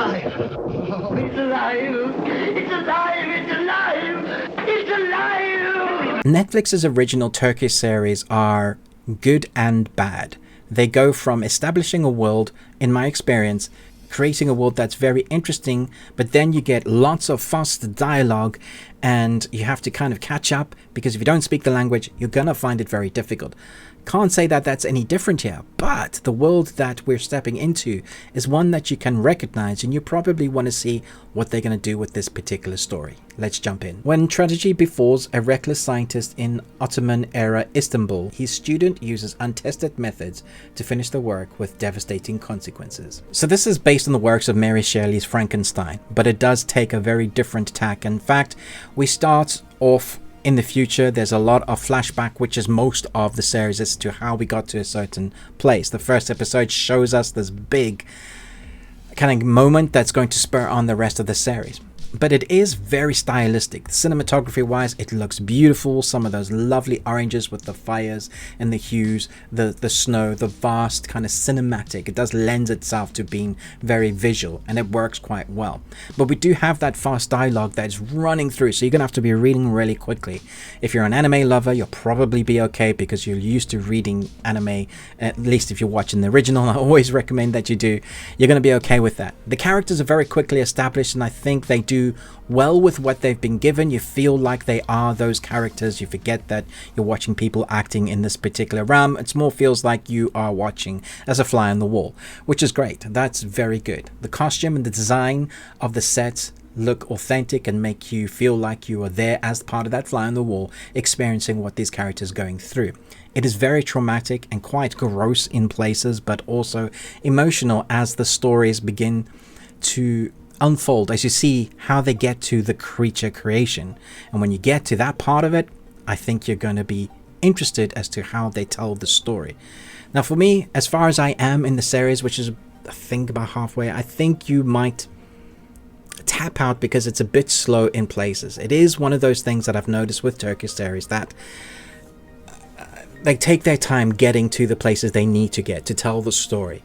alive. Oh, it's alive. It's alive. It's alive. It's alive. Netflix's original Turkish series are good and bad. They go from establishing a world, in my experience, creating a world that's very interesting, but then you get lots of fast dialogue and you have to kind of catch up, because if you don't speak the language, you're gonna find it very difficult. Can't say that that's any different here, but the world that we're stepping into is one that you can recognize, and you probably want to see what they're going to do with this particular story. Let's jump in. When tragedy befalls a reckless scientist in Ottoman-era Istanbul, his student uses untested methods to finish the work with devastating consequences. So this is based on the works of Mary Shelley's Frankenstein, but it does take a very different tack. In fact, we start off in the future. There's a lot of flashback, which is most of the series, as to how we got to a certain place. The first episode shows us this big kind of moment that's going to spur on the rest of the series. But it is very stylistic. Cinematography wise, it looks beautiful. Some of those lovely oranges with the fires and the hues, the snow, the vast kind of cinematic. It does lend itself to being very visual, and it works quite well. But we do have that fast dialogue that's running through, so you're gonna have to be reading really quickly. If you're an anime lover, you'll probably be okay, because you're used to reading anime, at least if you're watching the original. I always recommend that you do. You're gonna be okay with that. The characters are very quickly established, and I think they do well with what they've been given. You feel like they are those characters. You forget that you're watching people acting in this particular realm. It more feels like you are watching as a fly on the wall, which is great. That's very good. The costume and the design of the sets look authentic and make you feel like you are there as part of that fly on the wall, experiencing what these characters are going through. It is very traumatic and quite gross in places, but also emotional as the stories begin to unfold, as you see how they get to the creature creation. And when you get to that part of it, I think you're going to be interested as to how they tell the story. Now for me, as far as I am in the series, which is I think about halfway, I think you might tap out because it's a bit slow in places. It is one of those things that I've noticed with Turkish series, that they take their time getting to the places they need to get to tell the story.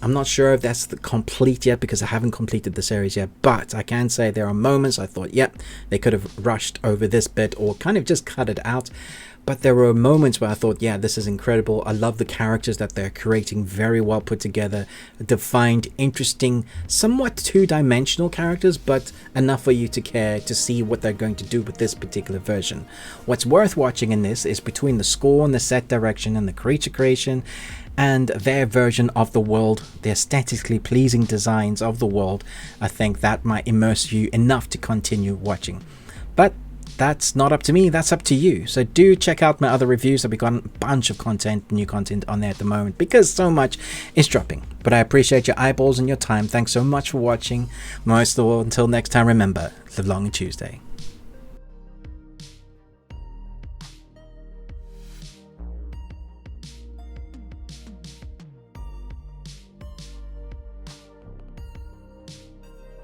I'm not sure if that's the complete yet, because I haven't completed the series yet, but I can say there are moments I thought, yep, they could have rushed over this bit or kind of just cut it out. But there were moments where I thought, yeah, this is incredible. I love the characters that they're creating, very well put together, defined, interesting, somewhat two-dimensional characters, but enough for you to care to see what they're going to do with this particular version. What's worth watching in this is between the score and the set direction and the creature creation and their version of the world, the aesthetically pleasing designs of the world. I think that might immerse you enough to continue watching. But that's not up to me, that's up to you. So do check out my other reviews. I've got a bunch of new content on there at the moment, because so much is dropping. But I appreciate your eyeballs and your time. Thanks so much for watching. Most of all, until next time, remember, live long and Tuesday.